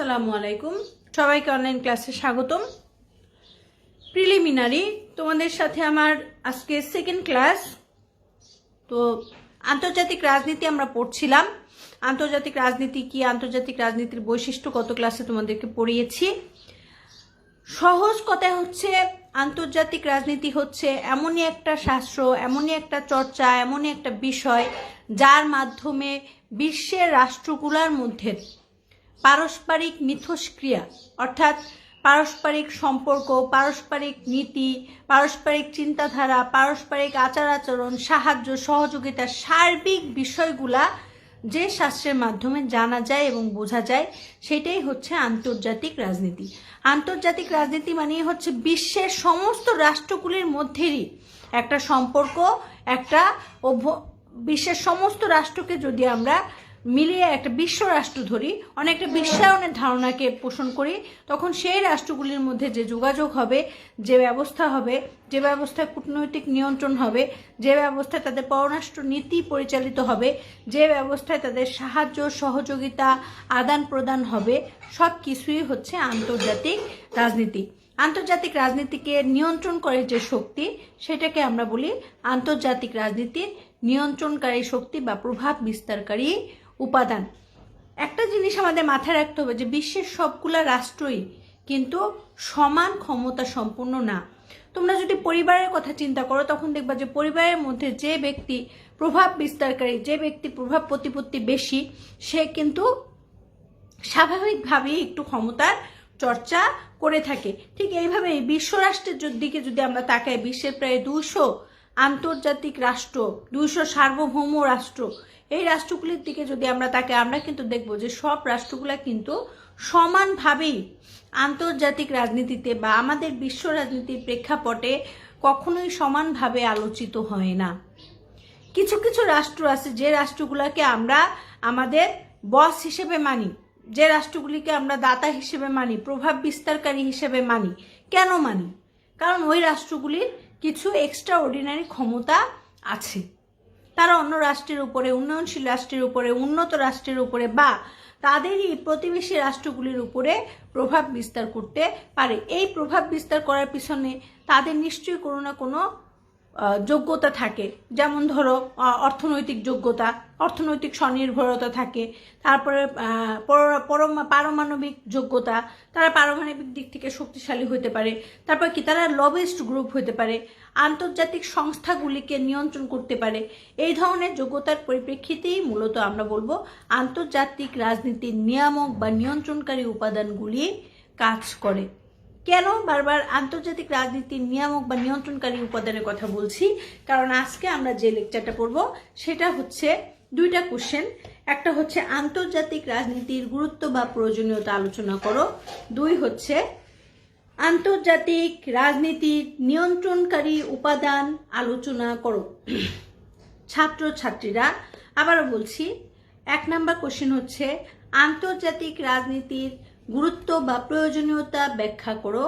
আসসালামু আলাইকুম, সবাইকে অনলাইন ক্লাসে স্বাগতম। প্রিলিমিনারি তোমাদের সাথে আমার আজকে সেকেন্ড ক্লাস। তো আন্তর্জাতিক রাজনীতি আমরা পড়ছিলাম। আন্তর্জাতিক রাজনীতি কি, আন্তর্জাতিক রাজনীতির বৈশিষ্ট্য গত ক্লাসে তোমাদেরকে পড়িয়েছি। সহজ কথায় হচ্ছে আন্তর্জাতিক রাজনীতি হচ্ছে এমনই একটা শাস্ত্র, এমনই একটা চর্চা, এমনই একটা বিষয় যার মাধ্যমে বিশ্বের রাষ্ট্রগুলোর মধ্যে পারস্পরিক মিথস্ক্রিয়া অর্থাৎ পারস্পরিক সম্পর্ক, পারস্পরিক নীতি, পারস্পরিক চিন্তাধারা, পারস্পরিক আচার আচরণ, সাহায্য সহযোগিতা, সার্বিক বিষয়গুলা যে শাস্ত্রের মাধ্যমে জানা যায় এবং বোঝা যায় সেটাই হচ্ছে আন্তর্জাতিক রাজনীতি। আন্তর্জাতিক রাজনীতি মানে হচ্ছে বিশ্বের সমস্ত রাষ্ট্রগুলির মধ্যেই একটা সম্পর্ক, একটা বিশ্বের সমস্ত রাষ্ট্রকে যদি আমরা মিলিয়ে একটা বিশ্ব রাষ্ট্র ধরি, অনেকটা বিশ্বায়নের ধারণাকে পোষণ করি, তখন সেই রাষ্ট্রগুলির মধ্যে যে যোগাযোগ হবে, যে ব্যবস্থা হবে, যে ব্যবস্থায় কূটনৈতিক নিয়ন্ত্রণ হবে, যে ব্যবস্থায় তাদের পররাষ্ট্র নীতি পরিচালিত হবে, যে ব্যবস্থায় তাদের সাহায্য সহযোগিতা আদান প্রদান হবে, সব কিছুই হচ্ছে আন্তর্জাতিক রাজনীতি। আন্তর্জাতিক রাজনীতিকে নিয়ন্ত্রণ করে যে শক্তি, সেটাকে আমরা বলি আন্তর্জাতিক রাজনীতির নিয়ন্ত্রণকারী শক্তি বা প্রভাব বিস্তারকারী উপাদান। একটা জিনিস আমাদের মাথায় রাখতে হবে যে বিশ্বের সবগুলা রাষ্ট্রই কিন্তু সমান ক্ষমতা সম্পন্ন না। তোমরা যদি পরিবারের কথা চিন্তা করো, তখন দেখবা যে পরিবারের মধ্যে যে ব্যক্তি প্রভাব বিস্তারকারী, যে ব্যক্তি প্রভাব প্রতিপত্তি বেশি, সে কিন্তু স্বাভাবিকভাবেই একটু ক্ষমতার চর্চা করে থাকে। ঠিক এইভাবে বিশ্ব রাষ্ট্রের দিকে যদি আমরা তাকাই, বিশ্বের প্রায় 200 আন্তর্জাতিক রাষ্ট্র, 200 সার্বভৌম রাষ্ট্র, এই রাষ্ট্রগুলির দিকে যদি আমরা তাকাই, আমরা কিন্তু দেখব যে সব রাষ্ট্রগুলো কিন্তু সমানভাবেই আন্তর্জাতিক রাজনীতিতে বা আমাদের বিশ্ব রাজনীতির প্রেক্ষাপটে কখনোই সমানভাবে আলোচিত হয় না। কিছু কিছু রাষ্ট্র আছে যে রাষ্ট্রগুলোকে আমরা আমাদের বস হিসেবে মানি, যে রাষ্ট্রগুলিকে আমরা দাতা হিসেবে মানি, প্রভাব বিস্তারকারী হিসেবে মানি। কেন মানি? কারণ ওই রাষ্ট্রগুলির কিছু এক্সট্রা অর্ডিনারি ক্ষমতা আছে। তারা অন্য রাষ্ট্রের উপরে, উন্নয়নশীল রাষ্ট্রের উপরে, উন্নত রাষ্ট্রের উপরে বা তাদেরই প্রতিবেশী রাষ্ট্রগুলির উপরে প্রভাব বিস্তার করতে পারে। এই প্রভাব বিস্তার করার পিছনে তাদের নিশ্চয়ই কোনো না কোনো যোগ্যতা থাকে। যেমন ধরো অর্থনৈতিক যোগ্যতা, অর্থনৈতিক স্বনির্ভরতা থাকে। তারপরে পারমাণবিক যোগ্যতা, তারা পারমাণবিক দিক থেকে শক্তিশালী হতে পারে। তারপর কি, তারা লবিস্ট গ্রুপ হতে পারে, আন্তর্জাতিক সংস্থাগুলিকে নিয়ন্ত্রণ করতে পারে। এই ধরনের যোগ্যতার পরিপ্রেক্ষিতেই মূলত আমরা বলবো আন্তর্জাতিক রাজনীতির নিয়ামক বা নিয়ন্ত্রণকারী উপাদানগুলি কাজ করে। কেন বারবার আন্তর্জাতিক রাজনীতির নিয়ামক বা নিয়ন্ত্রণকারী উপাদানের কথা বলছি? কারণ আজকে আমরা যে লেকচারটা পড়ব সেটা হচ্ছে দুইটা কোশ্চেন। একটা হচ্ছে আন্তর্জাতিক রাজনীতির গুরুত্ব বা প্রয়োজনীয়তা আলোচনা করো, 2 হচ্ছে আন্তর্জাতিক রাজনীতির নিয়ন্ত্রণকারী উপাদান আলোচনা করো। ছাত্রছাত্রীরা, আবারও বলছি, 1 নাম্বার কোশ্চেন হচ্ছে আন্তর্জাতিক রাজনীতির গুরুত্ব বা প্রয়োজনীয়তা ব্যাখ্যা করো।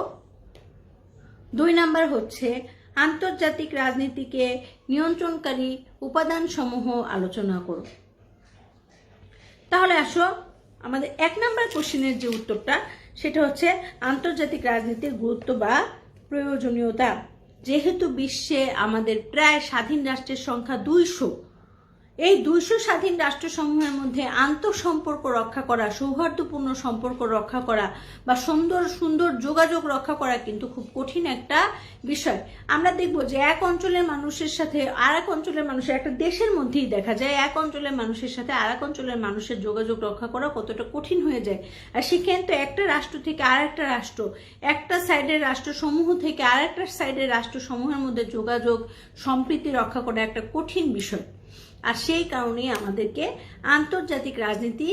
2 নাম্বার হচ্ছে আন্তর্জাতিক রাজনীতিকে নিয়ন্ত্রণকারী উপাদান সমূহ আলোচনা করো। তাহলে আসো আমাদের 1 নাম্বার কোশ্চেনের যে উত্তরটা, সেটা হচ্ছে আন্তর্জাতিক রাজনীতির গুরুত্ব বা প্রয়োজনীয়তা। যেহেতু বিশ্বে আমাদের প্রায় স্বাধীন রাষ্ট্রের সংখ্যা 200, এই 200 স্বাধীন রাষ্ট্রসমূহের মধ্যে আন্তঃসম্পর্ক রক্ষা করা, সৌহার্দ্যপূর্ণ সম্পর্ক রক্ষা করা বা সুন্দর সুন্দর যোগাযোগ রক্ষা করা কিন্তু খুব কঠিন একটা বিষয়। আমরা দেখব যে এক অঞ্চলের মানুষের সাথে আর এক অঞ্চলের মানুষের, একটা দেশের মধ্যেই দেখা যায় এক অঞ্চলের মানুষের সাথে আর এক অঞ্চলের মানুষের যোগাযোগ রক্ষা করা কতটা কঠিন হয়ে যায়। আর সেখানে তো একটা রাষ্ট্র থেকে আর একটা রাষ্ট্র, একটা সাইডের রাষ্ট্রসমূহ থেকে আর একটা সাইডের রাষ্ট্রসমূহের মধ্যে যোগাযোগ সম্প্রীতি রক্ষা করা একটা কঠিন বিষয়। আর সেই কারণেই আমাদেরকে আন্তর্জাতিক রাজনীতি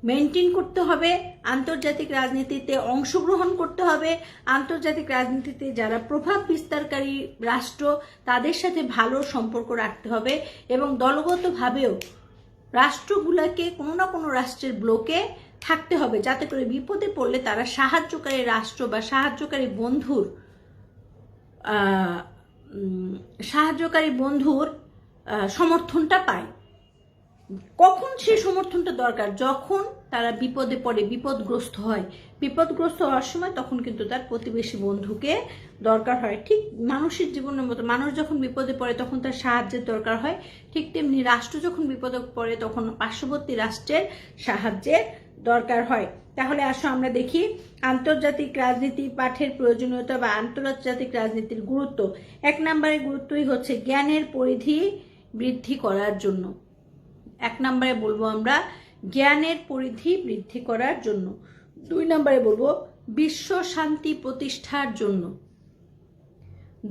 মেনটেন করতে হবে, আন্তর্জাতিক রাজনীতিতে অংশগ্রহণ করতে হবে, আন্তর্জাতিক রাজনীতিতে যারা প্রভাব বিস্তারকারী রাষ্ট্র তাদের সাথে ভালো সম্পর্ক রাখতে হবে এবং দলগতভাবেও রাষ্ট্রগুলোকে কোনো না কোনো রাষ্ট্রের ব্লকে থাকতে হবে, যাতে করে বিপদে পড়লে তারা সাহায্যকারী রাষ্ট্র বা সাহায্যকারী বন্ধুর সমর্থনটা পায়। কখন সেই সমর্থনটা দরকার? যখন তারা বিপদে পড়ে, বিপদগ্রস্ত হয়। বিপদগ্রস্ত হওয়ার সময় তখন কিন্তু তার প্রতিবেশী বন্ধুকে দরকার হয়। ঠিক মানুষের জীবনের মতো, মানুষ যখন বিপদে পড়ে তখন তার সাহায্যের দরকার হয়, ঠিক তেমনি রাষ্ট্র যখন বিপদে পড়ে তখন পার্শ্ববর্তী রাষ্ট্রের সাহায্যের দরকার হয়। তাহলে আসো আমরা দেখি আন্তর্জাতিক রাজনীতি পাঠের প্রয়োজনীয়তা বা আন্তর্জাতিক রাজনীতির গুরুত্ব। 1 নম্বরের গুরুত্বই হচ্ছে জ্ঞানের পরিধি বৃদ্ধি করার জন্য। 1 নম্বরে বলবো আমরা জ্ঞানের পরিধি বৃদ্ধি করার জন্য। 2 নম্বরে বলবো বিশ্ব শান্তি প্রতিষ্ঠার জন্য।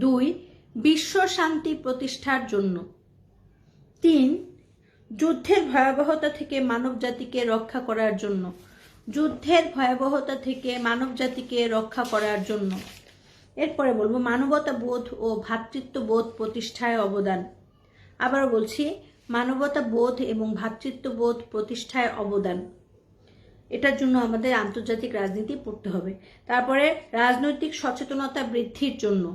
2 বিশ্ব শান্তি প্রতিষ্ঠার জন্য। 3 যুদ্ধের ভয়াবহতা থেকে মানব জাতিকে রক্ষা করার জন্য। যুদ্ধের ভয়াবহতা থেকে মানব জাতিকে রক্ষা করার জন্য। এরপরে বলবো মানবতাবোধ ও ভ্রাতৃত্ববোধ প্রতিষ্ঠায় অবদান। আবারও বলছি, মানবতাবোধ এবং ভ্রাতৃত্ববোধ প্রতিষ্ঠায় অবদান। এটার জন্য আমাদের আন্তর্জাতিক রাজনীতি পড়তে হবে। তারপরে রাজনৈতিক সচেতনতা বৃদ্ধির জন্য।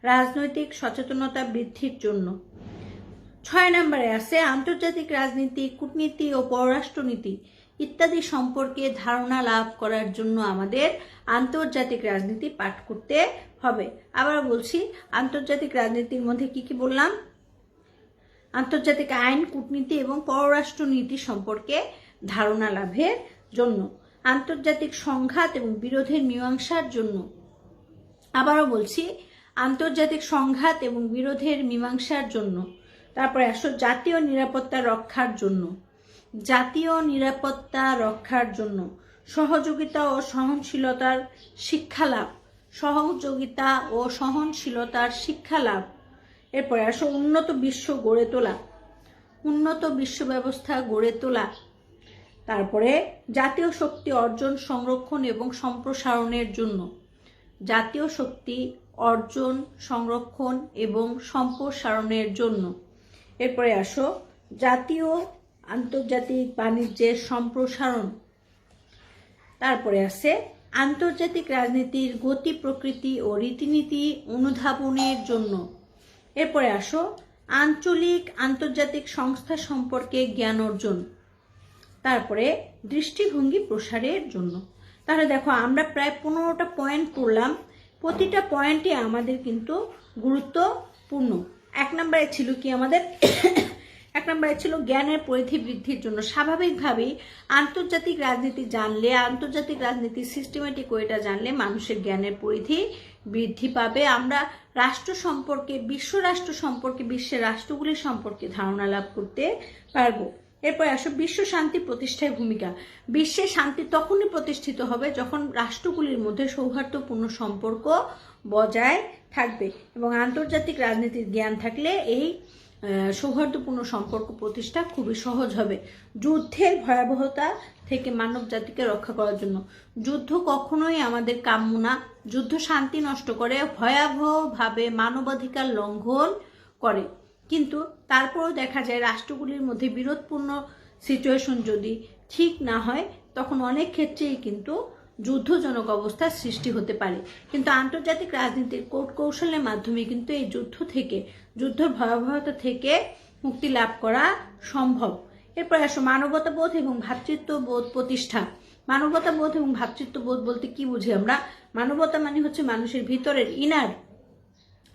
রাজনৈতিক সচেতনতা বৃদ্ধির জন্য। 6 নম্বরে আছে আন্তর্জাতিক রাজনীতি, কূটনীতি ও পররাষ্ট্রনীতি ইত্যাদি সম্পর্কে ধারণা লাভ করার জন্য আমাদের আন্তর্জাতিক রাজনীতি পাঠ করতে হবে। আবার বলছি, আন্তর্জাতিক রাজনীতির মধ্যে কি কি বললাম? আন্তর্জাতিক আইন, কূটনীতি এবং পররাষ্ট্রনীতি সম্পর্কে ধারণা লাভের জন্য। আন্তর্জাতিক সংঘাত এবং বিরোধের মীমাংসার জন্য। আবারও বলছি, আন্তর্জাতিক সংঘাত এবং বিরোধের মীমাংসার জন্য। তারপরে আসো জাতীয় নিরাপত্তা রক্ষার জন্য। জাতীয় নিরাপত্তা রক্ষার জন্য। সহযোগিতা ও সহনশীলতার শিক্ষা লাভ। সহযোগিতা ও সহনশীলতার শিক্ষা লাভ। এরপরে আসো উন্নত বিশ্ব গড়ে তোলা। উন্নত বিশ্ব ব্যবস্থা গড়ে তোলা। তারপরে জাতীয় শক্তি অর্জন, সংরক্ষণ এবং সম্প্রসারণের জন্য। জাতীয় শক্তি অর্জন, সংরক্ষণ এবং সম্প্রসারণের জন্য। এরপরে আসো জাতীয় আন্তর্জাতিক বাণিজ্যের সম্প্রসারণ। তারপরে আছে আন্তর্জাতিক রাজনীতির গতি, প্রকৃতি ও রীতিনীতি অনুধাবনের জন্য। এরপরে আসো আঞ্চলিক আন্তর্জাতিক সংস্থা সম্পর্কে জ্ঞান অর্জন। তারপরে দৃষ্টিভঙ্গি প্রসারের জন্য। তাহলে দেখো আমরা প্রায় 15টা পয়েন্ট পড়লাম। প্রতিটা পয়েন্টে আমাদের কিন্তু গুরুত্বপূর্ণ। 1 নম্বরে ছিল কি আমাদের? 1 নম্বরে ছিল জ্ঞানের পরিধি বৃদ্ধির জন্য। স্বাভাবিকভাবেই আন্তর্জাতিক রাজনীতি জানলে, আন্তর্জাতিক রাজনীতির সিস্টেমেটিক ওয়েটা জানলে মানুষের জ্ঞানের পরিধি বৃদ্ধি পাবে। আমরা রাষ্ট্র সম্পর্কে, বিশ্ব রাষ্ট্র সম্পর্কে, বিশ্বের রাষ্ট্রগুলির সম্পর্কে ধারণা লাভ করতে পারবো। এরপরে আসো বিশ্ব শান্তি প্রতিষ্ঠায় ভূমিকা। বিশ্বে শান্তি তখনই প্রতিষ্ঠিত হবে যখন রাষ্ট্রগুলির মধ্যে সৌহার্দ্যপূর্ণ সম্পর্ক বজায় থাকবে এবং আন্তর্জাতিক রাজনীতির জ্ঞান থাকলে এই সৌহার্দ্যপূর্ণ সম্পর্ক প্রতিষ্ঠা খুবই সহজ হবে। যুদ্ধের ভয়াবহতা থেকে মানব জাতিকে রক্ষা করার জন্য। যুদ্ধ কখনোই আমাদের কাম্য না। যুদ্ধ শান্তি নষ্ট করে, ভয়াবহভাবে মানবাধিকার লঙ্ঘন করে। কিন্তু তারপরও দেখা যায় রাষ্ট্রগুলির মধ্যে বিরোধপূর্ণ সিচুয়েশন যদি ঠিক না হয় তখন অনেক ক্ষেত্রেই কিন্তু যুদ্ধজনক অবস্থার সৃষ্টি হতে পারে। কিন্তু আন্তর্জাতিক রাজনীতির কৌশলের মাধ্যমে কিন্তু এই যুদ্ধের ভয়াবহতা থেকে মুক্তি লাভ করা সম্ভব। এরপর আসো মানবতাবোধ এবং ভ্রাতৃত্ববোধ প্রতিষ্ঠা। মানবতাবোধ এবং ভ্রাতৃত্ববোধ বলতে কি বুঝি আমরা? মানবতা মানে হচ্ছে মানুষের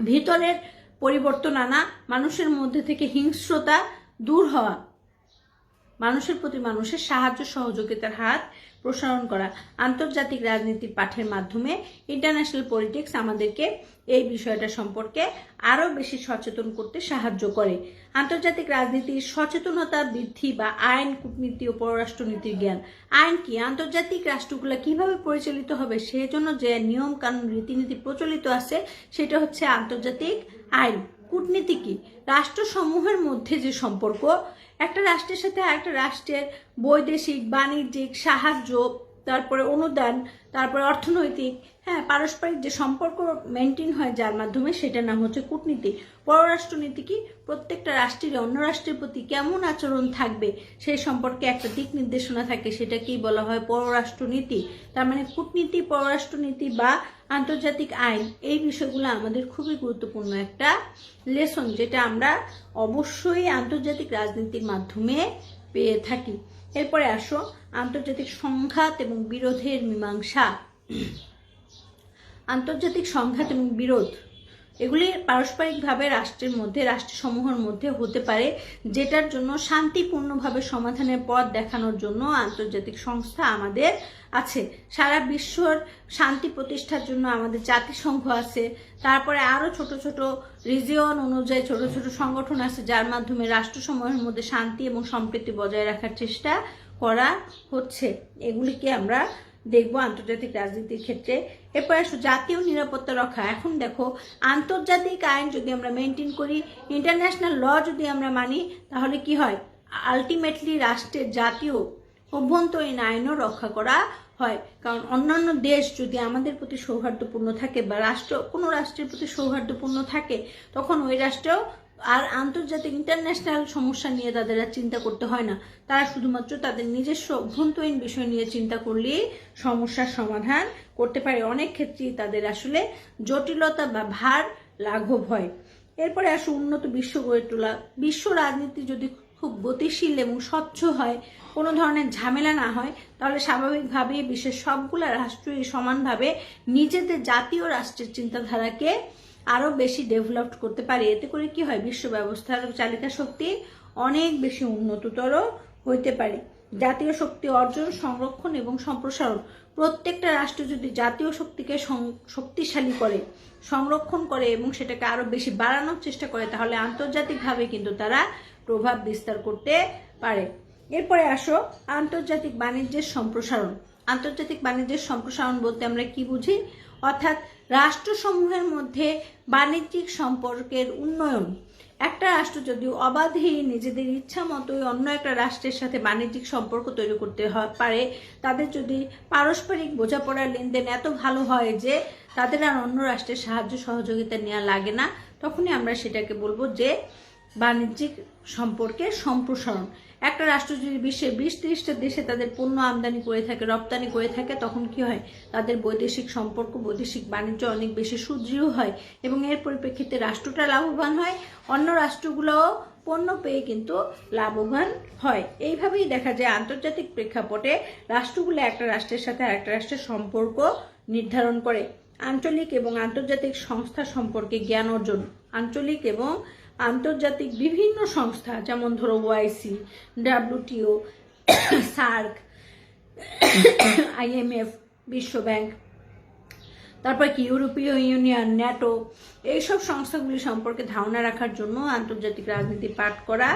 ভিতরের পরিবর্তন আনা, মানুষের মধ্যে থেকে হিংস্রতা দূর হওয়া, মানুষের প্রতি মানুষের সাহায্য সহযোগিতার হাত প্রসারণ করা। আন্তর্জাতিক রাজনীতির পাঠের মাধ্যমে ইন্টারন্যাশনাল পলিটিক্স আমাদেরকে এই বিষয়টা সম্পর্কে আরও বেশি সচেতন করতে সাহায্য করে। আন্তর্জাতিক রাজনীতির সচেতনতা বৃদ্ধি বা আইন, কূটনীতি ও পররাষ্ট্রনীতির জ্ঞান। আইন কি? আন্তর্জাতিক রাষ্ট্রগুলো কিভাবে পরিচালিত হবে সেই জন্য যে নিয়ম কানুন রীতিনীতি প্রচলিত আছে সেটা হচ্ছে আন্তর্জাতিক আইন। কূটনীতি কি? রাষ্ট্রসমূহের মধ্যে যে সম্পর্ক, একটা রাষ্ট্রের সাথে আরেকটা রাষ্ট্রের বৈদেশিক, বাণিজ্যিক সাহায্য, তারপরে অনুদান, তারপরে অর্থনৈতিক, পারস্পরিক যে সম্পর্ক মেনটেন হয় যার মাধ্যমে, সেটার নাম হচ্ছে কূটনীতি। পররাষ্ট্রনীতি কি? প্রত্যেকটা রাষ্ট্রের অন্য রাষ্ট্রের প্রতি কেমন আচরণ থাকবে সেই সম্পর্কে একটা দিক নির্দেশনা থাকে, সেটাকেই বলা হয় পররাষ্ট্রনীতি। তার মানে কূটনীতি, পররাষ্ট্রনীতি বা আন্তর্জাতিক আইন, এই বিষয়গুলো আমাদের খুবই গুরুত্বপূর্ণ একটা লেসন, যেটা আমরা অবশ্যই আন্তর্জাতিক রাজনীতির মাধ্যমে পেয়ে থাকি। এরপরে আসো আন্তর্জাতিক সংঘাত এবং বিরোধের মীমাংসা। আন্তর্জাতিক সংঘাত এবং বিরোধ এগুলি পারস্পরিকভাবে রাষ্ট্রের মধ্যে, রাষ্ট্রসমূহের মধ্যে হতে পারে, যেটার জন্য শান্তিপূর্ণভাবে সমাধানের পথ দেখানোর জন্য আন্তর্জাতিক সংস্থা আমাদের আছে। সারা বিশ্বর শান্তি প্রতিষ্ঠার জন্য আমাদের জাতিসংঘ আছে, তারপরে আরও ছোট ছোট রিজিয়ন অনুযায়ী ছোট ছোট সংগঠন আছে, যার মাধ্যমে রাষ্ট্রসমূহের মধ্যে শান্তি এবং সম্প্রীতি বজায় রাখার চেষ্টা করা হচ্ছে। এগুলিকে আমরা দেখবো আন্তর্জাতিক রাজনীতির ক্ষেত্রে। এরপর আসো জাতীয় নিরাপত্তা রক্ষা। এখন দেখো, আন্তর্জাতিক আইন যদি আমরা মেনটেন করি, ইন্টারন্যাশনাল ল যদি আমরা মানি, তাহলে কি হয়, আলটিমেটলি রাষ্ট্রের জাতীয় অভ্যন্তরীণ আইনও রক্ষা করা হয়। কারণ অন্যান্য দেশ যদি আমাদের প্রতি সৌহার্দ্যপূর্ণ থাকে বা কোনো রাষ্ট্রের প্রতি সৌহার্দ্যপূর্ণ থাকে, তখন ওই রাষ্ট্রেও আর আন্তর্জাতিক ইন্টারন্যাশনাল সমস্যা নিয়ে তাদের আর চিন্তা করতে হয় না। তারা শুধুমাত্র তাদের নিজস্ব অভ্যন্তরীণ বিষয় নিয়ে চিন্তা করলেই সমস্যার সমাধান করতে পারে। অনেক ক্ষেত্রেই তাদের আসলে জটিলতা বা ভার লাঘব হয়। এরপরে আসো উন্নত বিশ্ব গড়ে তোলা। বিশ্ব রাজনীতি যদি খুব গতিশীল এবং স্বচ্ছ হয়, কোনো ধরনের ঝামেলা না হয়, তাহলে স্বাভাবিকভাবেই বিশ্বের সবগুলা রাষ্ট্রই সমানভাবে নিজেদের জাতীয় রাষ্ট্রের চিন্তাধারাকে আরও বেশি ডেভেলপ করতে পারে। এতে করে কি হয়, বিশ্ব ব্যবস্থার চালিকা শক্তি অনেক বেশি উন্নততর হইতে পারে। জাতীয় শক্তি অর্জন, সংরক্ষণ এবং সম্প্রসারণ। প্রত্যেকটা রাষ্ট্র যদি জাতীয় শক্তিকে শক্তিশালী করে, সংরক্ষণ করে এবং সেটাকে আরও বেশি বাড়ানোর চেষ্টা করে, তাহলে আন্তর্জাতিকভাবে কিন্তু তারা প্রভাব বিস্তার করতে পারে। এরপরে আসো আন্তর্জাতিক বাণিজ্যের সম্প্রসারণ। আন্তর্জাতিক বাণিজ্যের সম্প্রসারণ বলতে আমরা কি বুঝি, অর্থাৎ রাষ্ট্রসমূহের মধ্যে বাণিজ্যিক সম্পর্কের উন্নয়ন। একটা রাষ্ট্র যদি অবাধে নিজেদের ইচ্ছা মতোই অন্য একটা রাষ্ট্রের সাথে বাণিজ্যিক সম্পর্ক তৈরি করতে পারে, তাদের যদি পারস্পরিক বোঝাপড়ার লেনদেন এত ভালো হয় যে তাদের আর অন্য রাষ্ট্রের সাহায্য সহযোগিতা নেওয়া লাগে না, তখনই আমরা সেটাকে বলবো যে বাণিজ্যিক সম্পর্কের সম্প্রসারণ। একটা রাষ্ট্র যদি বিশ্বের 20-30টা দেশে তাদের পণ্য আমদানি করে থাকে, রপ্তানি করে থাকে, তখন কি হয়, তাদের বৈদেশিক সম্পর্ক, বৈদেশিক বাণিজ্য অনেক বেশি সুদৃঢ় হয় এবং এর পরিপ্রেক্ষিতে রাষ্ট্রটা লাভবান হয়, অন্য রাষ্ট্রগুলোও পণ্য পেয়ে কিন্তু লাভবান হয়। এইভাবেই দেখা যায় আন্তর্জাতিক প্রেক্ষাপটে রাষ্ট্রগুলো একটা রাষ্ট্রের সাথে আরেকটা রাষ্ট্রের সম্পর্ক নির্ধারণ করে। আঞ্চলিক এবং আন্তর্জাতিক সংস্থা সম্পর্কে জ্ঞান অর্জন। আঞ্চলিক এবং আন্তর্জাতিক বিভিন্ন সংস্থা, যেমন ধরো ওআইসি, ডাব্লিউটিও, সার্ক, আইএমএফ, বিশ্ব ব্যাংক, তারপর কি ইউরোপীয় ইউনিয়ন, ন্যাটো, এইসব সংস্থাগুলি সম্পর্কে ধারণা রাখার জন্য আন্তর্জাতিক রাজনীতি পাঠ করা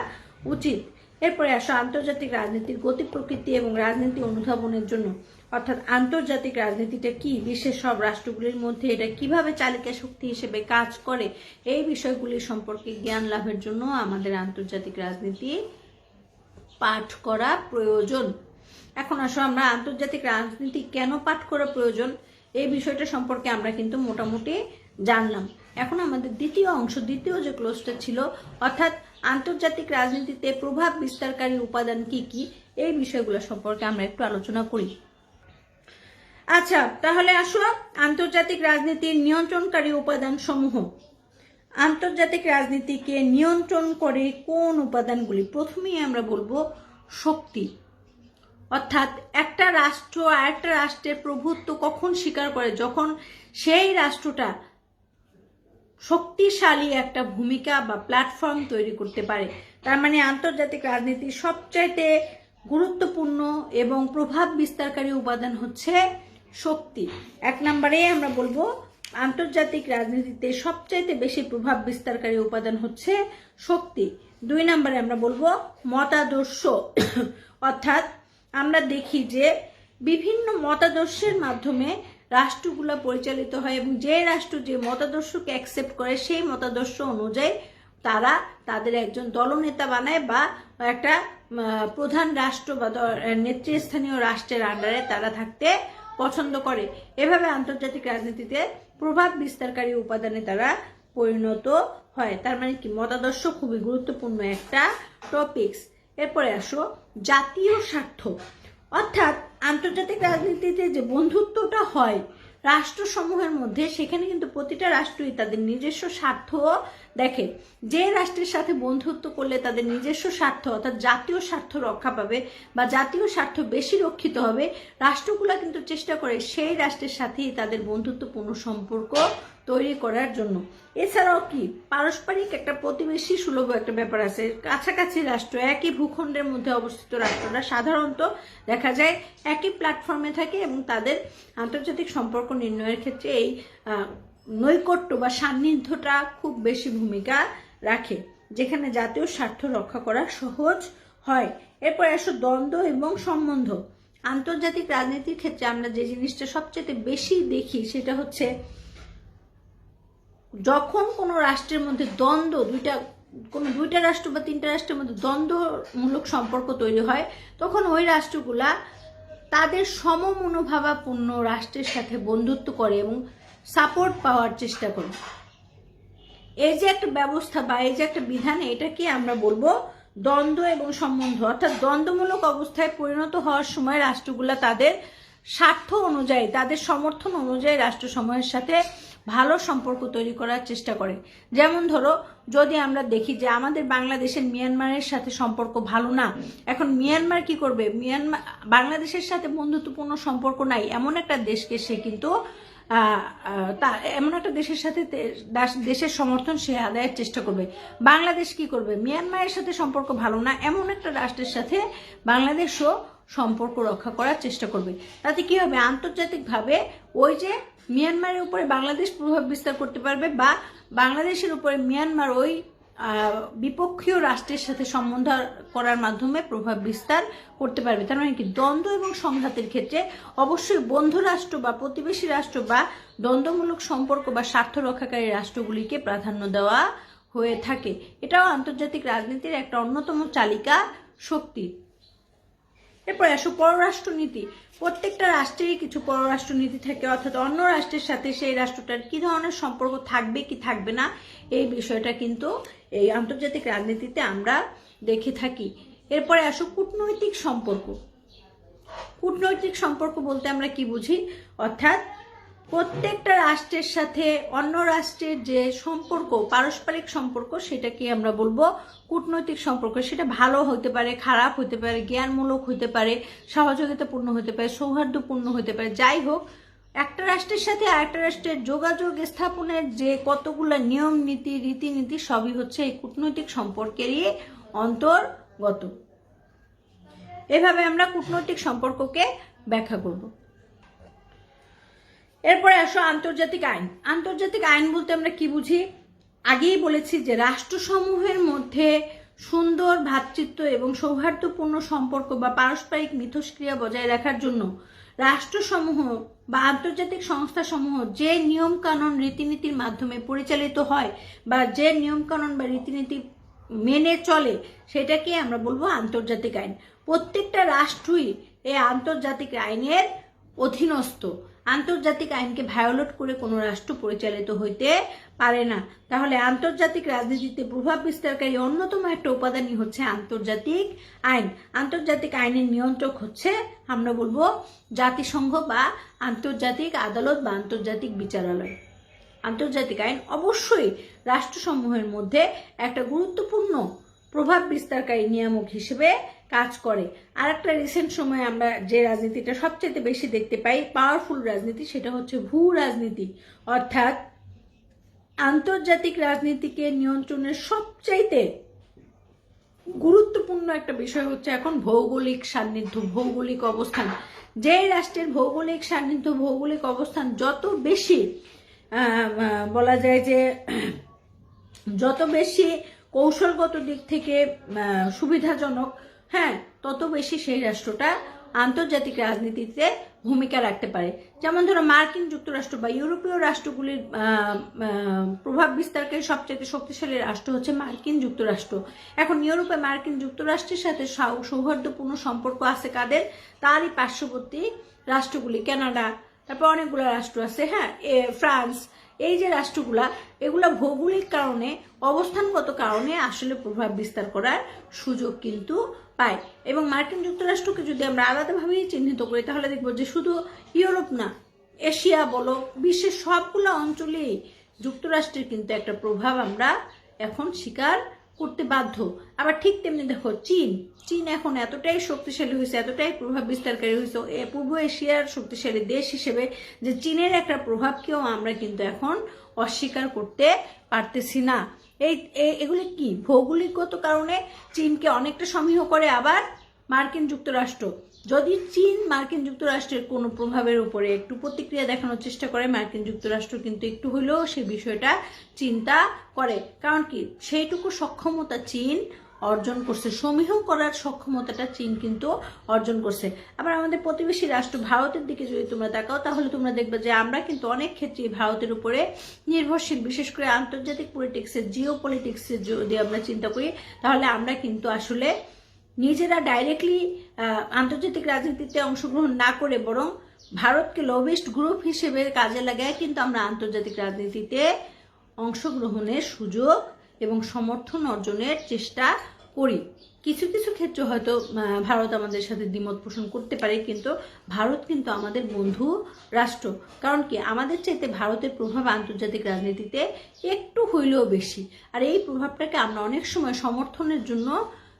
উচিত। এরপরে আসো আন্তর্জাতিক রাজনীতির গতি প্রকৃতি এবং রাজনীতি অনুধাবনের জন্য, অর্থাৎ আন্তর্জাতিক রাজনীতিটা কি, বিশ্বের সব রাষ্ট্রগুলির মধ্যে এটা কিভাবে চালিকা শক্তি হিসেবে কাজ করে, এই বিষয়গুলি সম্পর্কে জ্ঞান লাভের জন্য আমাদের আন্তর্জাতিক রাজনীতি পাঠ করা প্রয়োজন। এখন আসো আমরা আন্তর্জাতিক রাজনীতি কেন পাঠ করা প্রয়োজন, এই বিষয়টা সম্পর্কে আমরা কিন্তু মোটামুটি জানলাম। এখন আমাদের দ্বিতীয় যে ক্লোজটা ছিল, অর্থাৎ আন্তর্জাতিক রাজনীতিতে প্রভাব বিস্তারকারী উপাদান কি কি, এই বিষয়গুলো সম্পর্কে আমরা একটু আলোচনা করি। আচ্ছা, তাহলে আসো আন্তর্জাতিক রাজনীতির নিয়ন্ত্রণকারী উপাদান সমূহ। আন্তর্জাতিক রাজনীতিকে নিয়ন্ত্রণ করে কোন উপাদানগুলি? প্রথমেই আমরা বলবো শক্তি, অর্থাৎ একটা রাষ্ট্র আরেকটা রাষ্ট্রের প্রভুত্ব কখন স্বীকার করে, যখন সেই রাষ্ট্রটা শক্তিশালী একটা ভূমিকা বা প্ল্যাটফর্ম তৈরি করতে পারে। তার মানে আন্তর্জাতিক রাজনীতির সবচাইতে গুরুত্বপূর্ণ এবং প্রভাব বিস্তারকারী উপাদান হচ্ছে শক্তি। 1 নম্বরে আমরা বলবো আন্তর্জাতিক রাজনীতিতে সবচাইতে বেশি প্রভাব বিস্তারকারী উপাদান হচ্ছে শক্তি। 2 নম্বরে আমরা বলবো মতাদর্শ, অর্থাৎ আমরা দেখি যে বিভিন্ন মতাদর্শের মাধ্যমে রাষ্ট্রগুলো পরিচালিত হয় এবং যে রাষ্ট্র যে মতাদর্শকে অ্যাকসেপ্ট করে সেই মতাদর্শ অনুযায়ী তারা তাদের একজন দলনেতা বানায় বা একটা প্রধান রাষ্ট্র বা নেতৃস্থানীয় রাষ্ট্রের আন্ডারে তারা থাকতে পছন্দ করে। এভাবে আন্তর্জাতিক রাজনীতিতে প্রভাব বিস্তারকারী উপাদানে তারা পরিণত হয়। তার মানে কি, মতাদর্শ খুবই গুরুত্বপূর্ণ একটা টপিকস। এরপরে আসো জাতীয় স্বার্থ, অর্থাৎ আন্তর্জাতিক রাজনীতিতে যে বন্ধুত্বটা হয় রাষ্ট্রসমূহের মধ্যে সেখানে কিন্তু প্রতিটা রাষ্ট্রই তাদের নিজস্ব স্বার্থ দেখে। যে রাষ্ট্রের সাথে বন্ধুত্ব করলে তাদের নিজস্ব স্বার্থ অর্থাৎ জাতীয় স্বার্থ রক্ষা পাবে বা জাতীয় স্বার্থ বেশি রক্ষিত হবে, রাষ্ট্রগুলো কিন্তু চেষ্টা করে সেই রাষ্ট্রের সাথেই তাদের বন্ধুত্বপূর্ণ সম্পর্ক তৈরি করার জন্য। এছাড়াও কি পারস্পরিক একটা প্রতিবেশী সুলভ একটা ব্যাপার আছে। কাছাকাছি রাষ্ট্র, একই ভূখণ্ডের মধ্যে অবস্থিত রাষ্ট্ররা সাধারণত দেখা যায় একই প্ল্যাটফর্মে থাকে এবং তাদের আন্তর্জাতিক সম্পর্ক নির্ণয়ের ক্ষেত্রে এই নৈকট্য বা সান্নিধ্যটা খুব বেশি ভূমিকা রাখে, যেখানে জাতীয় স্বার্থ রক্ষা করা সহজ হয়। এরপর আসো দ্বন্দ্ব এবং সম্বন্ধ। আন্তর্জাতিক রাজনীতির ক্ষেত্রে আমরা যে জিনিসটা সবচেয়ে বেশি দেখি সেটা হচ্ছে যখন কোনো রাষ্ট্রের মধ্যে দ্বন্দ্ব, দুইটা রাষ্ট্র বা তিনটা রাষ্ট্রের মধ্যে দ্বন্দ্বমূলক সম্পর্ক তৈরি হয়, তখন ওই রাষ্ট্রগুলা তাদের সমমনোভাবাপূর্ণ রাষ্ট্রের সাথে বন্ধুত্ব করে এবং সাপোর্ট পাওয়ার চেষ্টা করে। এই যে একটা ব্যবস্থা বা এই যে একটা বিধান, এটাকে আমরা বলবো দ্বন্দ্ব এবং সম্বন্ধ। অর্থাৎ দ্বন্দ্বমূলক অবস্থায় পরিণত হওয়ার সময় রাষ্ট্রগুলা তাদের স্বার্থ অনুযায়ী, তাদের সমর্থন অনুযায়ী রাষ্ট্রসমূহের সাথে ভালো সম্পর্ক তৈরি করার চেষ্টা করে। যেমন ধরো, যদি আমরা দেখি যে আমাদের বাংলাদেশের মিয়ানমারের সাথে সম্পর্ক ভালো না, এখন মিয়ানমার কি করবে? বাংলাদেশের সাথে বন্ধুত্বপূর্ণ সম্পর্ক নাই এমন একটা দেশকে সে কিন্তু এমন একটা দেশের সাথে দেশের সমর্থন সে আদায়ের চেষ্টা করবে। বাংলাদেশ কি করবে? মিয়ানমারের সাথে সম্পর্ক ভালো না এমন একটা রাষ্ট্রের সাথে বাংলাদেশও সম্পর্ক রক্ষা করার চেষ্টা করবে। তাতে কি হবে? আন্তর্জাতিকভাবে ওই যে মিয়ানমারের উপরে বাংলাদেশ প্রভাব বিস্তার করতে পারবে বা বাংলাদেশের উপরে মিয়ানমার ওই বিপক্ষীয় রাষ্ট্রের সাথে সম্বন্ধ করার মাধ্যমে প্রভাব বিস্তার করতে পারবে। তার মানে কি, দ্বন্দ্ব এবং সংঘাতের ক্ষেত্রে অবশ্যই বন্ধু রাষ্ট্র বা প্রতিবেশী রাষ্ট্র বা দ্বন্দ্বমূলক সম্পর্ক বা স্বার্থ রক্ষাকারী রাষ্ট্রগুলিকে প্রাধান্য দেওয়া হয়ে থাকে। এটাও আন্তর্জাতিক রাজনীতির একটা অন্যতম চালিকা শক্তি। এরপরে আসো পররাষ্ট্রনীতি। প্রত্যেকটা রাষ্ট্রেরই কিছু পররাষ্ট্রনীতি থাকে, অর্থাৎ অন্য রাষ্ট্রের সাথে সেই রাষ্ট্রটার কি ধরনের সম্পর্ক থাকবে কি থাকবে না, এই বিষয়টা কিন্তু এই আন্তর্জাতিক রাজনীতিতে আমরা দেখে থাকি। এরপরে আসো কূটনৈতিক সম্পর্ক। কূটনৈতিক সম্পর্ক বলতে আমরা কি বুঝি? অর্থাৎ প্রত্যেকটা রাষ্ট্রের সাথে অন্য রাষ্ট্রের যে সম্পর্ক, পারস্পরিক সম্পর্ক, সেটাকে আমরা বলবো কূটনৈতিক সম্পর্ক। সেটা ভালো হতে পারে, খারাপ হতে পারে, জ্ঞানমূলক হতে পারে, সহযোগিতাপূর্ণ হতে পারে, সৌহার্দ্যপূর্ণ হতে পারে। যাই হোক, একটা রাষ্ট্রের সাথে আরেকটা রাষ্ট্রের যোগাযোগ স্থাপনের যে কতগুলো নিয়ম নীতি, রীতিনীতি, সবই হচ্ছে এই কূটনৈতিক সম্পর্কেরই অন্তর্গত। এভাবে আমরা কূটনৈতিক সম্পর্ককে ব্যাখ্যা করব। এরপরে আসো আন্তর্জাতিক আইন। আন্তর্জাতিক আইন বলতে আমরা কি বুঝি? আগেই বলেছি যে রাষ্ট্রসমূহের মধ্যে সুন্দর ভ্রাতৃত্ব এবং সৌহার্দ্যপূর্ণ সম্পর্ক বা পারস্পরিক মিথস্ক্রিয়া বজায় রাখার জন্য রাষ্ট্রসমূহ বা আন্তর্জাতিক সংস্থাসমূহ যে নিয়ম কানুন রীতিনীতির মাধ্যমে পরিচালিত হয় বা যে নিয়ম কানুন বা রীতিনীতি মেনে চলে, সেটাকে আমরা বলবো আন্তর্জাতিক আইন। প্রত্যেকটা রাষ্ট্রই এই আন্তর্জাতিক আইনের অধীনস্থ। আন্তর্জাতিক আইনকে ভায়োলেট করে কোনো রাষ্ট্র পরিচালিত হইতে পারে না। তাহলে আন্তর্জাতিক রাজনীতিতে প্রভাব বিস্তারকারী অন্যতম একটা উপাদানই হচ্ছে আন্তর্জাতিক আইন। আন্তর্জাতিক আইনের নিয়ন্ত্রক হচ্ছে আমরা বলবো জাতিসংঘ বা আন্তর্জাতিক আদালত বা আন্তর্জাতিক বিচারালয়। আন্তর্জাতিক আইন অবশ্যই রাষ্ট্রসমূহের মধ্যে একটা গুরুত্বপূর্ণ প্রভাব বিস্তারকারী নিয়ামক হিসেবে কাজ করে। আর একটা রিসেন্ট সময়ে আমরা যে রাজনীতিটা সবচেয়ে বেশি দেখতে পাই, পাওয়ারফুল রাজনীতি, সেটা হচ্ছে ভূ রাজনীতি। অর্থাৎ আন্তর্জাতিক রাজনীতিকে নিয়ন্ত্রণের সবচাইতে গুরুত্বপূর্ণ একটা বিষয় হচ্ছে এখন ভৌগোলিক সান্নিধ্য, ভৌগোলিক অবস্থান। যে রাষ্ট্রের ভৌগোলিক সান্নিধ্য, ভৌগোলিক অবস্থান যত বেশি বলা যায় যে যত বেশি কৌশলগত দিক থেকে সুবিধাজনক, হ্যাঁ, তত বেশি সেই রাষ্ট্রটা আন্তর্জাতিক রাজনীতিতে ভূমিকা রাখতে পারে। যেমন ধরো মার্কিন যুক্তরাষ্ট্র বা ইউরোপীয় রাষ্ট্রগুলির প্রভাব বিস্তারকারী সবচেয়ে শক্তিশালী রাষ্ট্র হচ্ছে মার্কিন যুক্তরাষ্ট্র। এখন ইউরোপে মার্কিন যুক্তরাষ্ট্রের সাথে সৌহার্দ্যপূর্ণ সম্পর্ক আছে কাদের? তারই পার্শ্ববর্তী রাষ্ট্রগুলি, কানাডা, তারপর অনেকগুলো রাষ্ট্র আছে, হ্যাঁ, ফ্রান্স। এই যে রাষ্ট্রগুলা, এগুলা ভৌগোলিক কারণে, অবস্থানগত কারণে আসলে প্রভাব বিস্তার করার সুযোগ কিন্তু পায়। এবং মার্কিন যুক্তরাষ্ট্রকে যদি আমরা আলাদাভাবেই চিহ্নিত করি, তাহলে দেখবো যে শুধু ইউরোপ না, এশিয়া বলো, বিশ্বের সবগুলো অঞ্চলেই যুক্তরাষ্ট্রের কিন্তু একটা প্রভাব আমরা এখন স্বীকার করতে বাধ্য। আবার ঠিক তেমনি দেখো চীন এখন এতটাই শক্তিশালী হয়েছে, এতটাই প্রভাব বিস্তারকারী হয়েছে পূর্ব এশিয়ার শক্তিশালী দেশ হিসেবে, যে চীনের একটা প্রভাবকেও আমরা কিন্তু এখন অস্বীকার করতে পারতেছি না। এগুলি কি ভৌগোলিকগত কারণে চীনকে অনেকটা সমীহ করে আবার মার্কিন যুক্তরাষ্ট্র। যদি চীন মার্কিন যুক্তরাষ্ট্রের কোনো প্রভাবের উপরে একটু প্রতিক্রিয়া দেখানোর চেষ্টা করে, মার্কিন যুক্তরাষ্ট্র কিন্তু একটু হলেও সে বিষয়টা চিন্তা করে। কারণ কি, সেইটুকু সক্ষমতা চীন অর্জন করছে, সমীহ করার সক্ষমতাটা চীন কিন্তু অর্জন করছে। আবার আমাদের প্রতিবেশী রাষ্ট্র ভারতের দিকে যদি তোমরা তাকাও, তাহলে তোমরা দেখবে যে আমরা কিন্তু অনেক ক্ষেত্রে ভারতের উপরে নির্ভরশীল। বিশেষ করে আন্তর্জাতিক পলিটিক্সের, জিও পলিটিক্সের যদি আমরা চিন্তা করি, তাহলে আমরা কিন্তু আসলে নিজেরা ডাইরেক্টলি আন্তর্জাতিক রাজনীতিতে অংশগ্রহণ না করে বরং ভারতকে লবিস্ট গ্রুপ হিসেবে কাজে লাগায় কিন্তু আমরা আন্তর্জাতিক রাজনীতিতে অংশগ্রহণের সুযোগ এবং সমর্থন অর্জনের চেষ্টা করি। কিছু কিছু ক্ষেত্রে হয়তো ভারত আমাদের সাথে দ্বিমত পোষণ করতে পারে, কিন্তু ভারত কিন্তু আমাদের বন্ধু রাষ্ট্র। কারণ কি, আমাদের চাইতে ভারতের প্রভাব আন্তর্জাতিক রাজনীতিতে একটু হইলেও বেশি। আর এই প্রভাবটাকে আমরা অনেক সময় সমর্থনের জন্য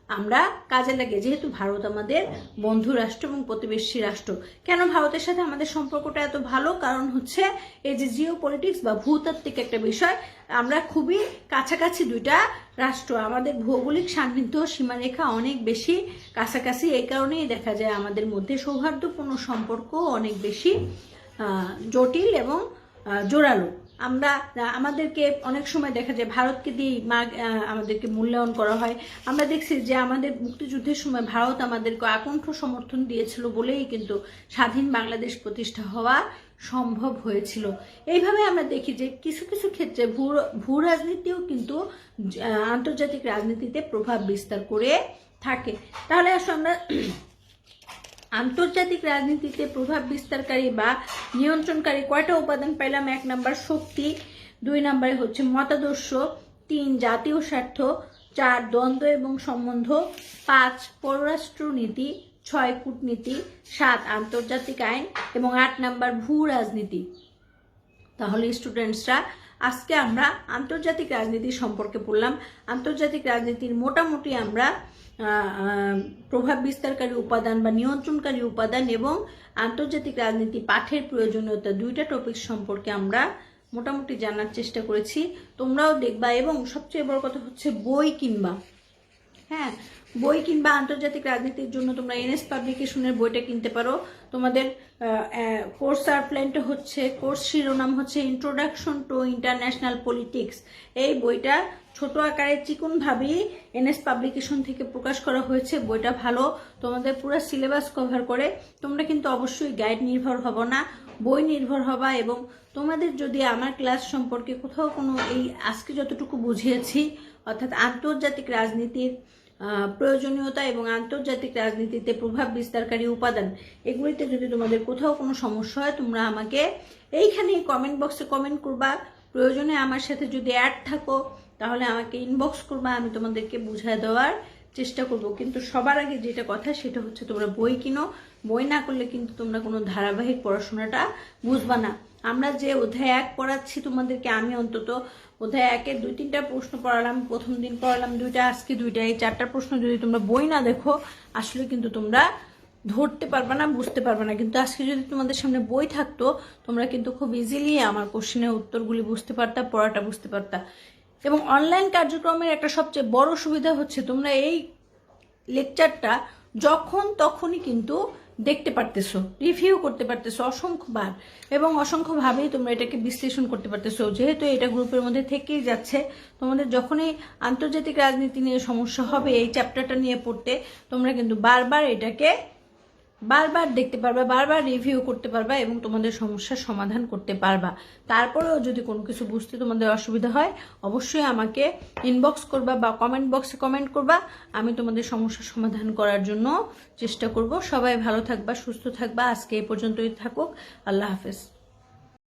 আমরা কাজে লাগে, যেহেতু ভারত আমাদের বন্ধু রাষ্ট্র এবং প্রতিবেশী রাষ্ট্র। কেন ভারতের সাথে আমাদের সম্পর্কটা এত ভালো? কারণ হচ্ছে এই যে জিও পলিটিক্স বা ভূতাত্ত্বিক একটা বিষয়, আমরা খুবই কাছাকাছি দুইটা রাষ্ট্র, আমাদের ভৌগোলিক সান্নিধ্য সীমারেখা অনেক বেশি কাছাকাছি। এই কারণেই দেখা যায় আমাদের মধ্যে সৌহার্দ্যপূর্ণ সম্পর্ক অনেক বেশি জটিল এবং জোরালো। আমাদেরকে অনেক সময় দেখা যায় ভারতকে দিয়ে আমাদেরকে মূল্যায়ন করা হয়। আমরা দেখছি যে আমাদের মুক্তিযুদ্ধের সময় ভারত আমাদেরকে আকণ্ঠ সমর্থন দিয়েছিল বলেই কিন্তু স্বাধীন বাংলাদেশ প্রতিষ্ঠা হওয়া সম্ভব হয়েছিল। এইভাবে আমরা দেখি যে কিছু কিছু ক্ষেত্রে ভূ রাজনীতিও কিন্তু আন্তর্জাতিক রাজনীতিতে প্রভাব বিস্তার করে থাকে। তাহলে আসলে আমরা আন্তর্জাতিক রাজনীতিতে প্রভাব বিস্তারকারী বা নিয়ন্ত্রণকারী কয়টা উপাদান পাইলাম? 1 নাম্বার শক্তি, 2 নাম্বারে হচ্ছে মতাদর্শ, 3 জাতীয় স্বার্থ, 4 দ্বন্দ্ব এবং সম্বন্ধ, 5 পররাষ্ট্র নীতি, 6 কূটনীতি, 7 আন্তর্জাতিক আইন এবং 8 নাম্বার ভূ রাজনীতি। তাহলে স্টুডেন্টসরা, আজকে আমরা আন্তর্জাতিক রাজনীতি সম্পর্কে পড়লাম। আন্তর্জাতিক রাজনীতির মোটামুটি আমরা প্রভাব বিস্তারকারী উপাদান বা নিয়ন্ত্রণকারী উপাদান এবং আন্তর্জাতিক রাজনীতি পাঠের প্রয়োজনীয়তা, 2টা টপিক সম্পর্কে আমরা মোটামুটি জানার চেষ্টা করেছি। তোমরাও দেখবা এবং সবচেয়ে বড় কথা হচ্ছে বই কিনবা। হ্যাঁ, বই কিনবা। আন্তর্জাতিক রাজনীতির জন্য তোমরা এনএস পাবলিকেশনের বইটা কিনতে পারো। তোমাদের কোর্স আউটলাইনটা হচ্ছে, কোর্স শিরোনাম হচ্ছে ইন্ট্রোডাকশন টু ইন্টারন্যাশনাল পলিটিক্স। এই বইটা ছোট আকারে চিকনভাবেই এনএস পাবলিকেশন থেকে প্রকাশ করা হয়েছে। বইটা ভালো, তোমাদের পুরো সিলেবাস কভার করে। তোমরা কিন্তু অবশ্যই গাইড নির্ভর হবো না, বই নির্ভর হবা। এবং তোমাদের যদি আমার ক্লাস সম্পর্কে কোথাও কোনো এই আজকে যতটুকু বুঝিয়েছি, অর্থাৎ আন্তর্জাতিক রাজনীতির প্রয়োজনীয়তা এবং আন্তর্জাতিক রাজনীতিতে প্রভাব বিস্তারকারী উপাদান, এগুলিতে যদি তোমাদের কোথাও কোনো সমস্যা হয়, তোমরা আমাকে এইখানে কমেন্ট বক্সে কমেন্ট করবা। প্রয়োজনে আমার সাথে যদি অ্যাড থাকো তাহলে আমাকে ইনবক্স করবা, আমি তোমাদেরকে বুঝিয়ে দেওয়ার চেষ্টা করব। কিন্তু সবার আগে যেটা কথা সেটা হচ্ছে তোমরা বই কিনো। বই না করলে কিন্তু তোমরা কোনো ধারাবাহিক পড়াশোনাটা বুঝবা না। আমরা যে অধ্যায় 1 পড়াচ্ছি তোমাদেরকে, আমি অন্তত অধ্যায় 1-এর 2-3টা প্রশ্ন পড়ালাম, প্রথম দিন পড়ালাম 2টা, আজকে 2টা। এই 4টা প্রশ্ন যদি তোমরা বই না দেখো আসলে কিন্তু তোমরা ধরতে পারবা না, বুঝতে পারবা না। কিন্তু আজকে যদি তোমাদের সামনে বই থাকতো, তোমরা কিন্তু খুব ইজিলি আমার কোশ্চেনের উত্তরগুলি বুঝতে পারতা, পড়াটা বুঝতে পারতা। এবং অনলাইন কার্যক্রমের একটা সবচেয়ে বড় সুবিধা হচ্ছে তোমরা এই লেকচারটা যখন তখনই কিন্তু দেখতে পারতেছো, রিভিউ করতে পারতেছো অসংখ্যবার এবং অসংখ্যভাবেই তোমরা এটাকে বিশ্লেষণ করতে পারতেছো। যেহেতু এটা গ্রুপের মধ্যে থেকেই যাচ্ছে, তোমাদের যখনই আন্তর্জাতিক রাজনীতি নিয়ে সমস্যা হবে এই চ্যাপ্টারটা নিয়ে পড়তে, তোমরা কিন্তু বারবার এটাকে দেখতে পারবা, বারবার রিভিউ করতে পারবা এবং তোমাদের সমস্যার সমাধান করতে পারবা। তারপরেও যদি কোনো কিছু বুঝতে তোমাদের অসুবিধা হয়, অবশ্যই আমাকে ইনবক্স করবা বা কমেন্ট বক্সে কমেন্ট করবা। আমি তোমাদের সমস্যার সমাধান করার জন্য চেষ্টা করব। সবাই ভালো থাকবা, সুস্থ থাকবা। আজকে এই পর্যন্তই থাকুক। আল্লাহ হাফেজ।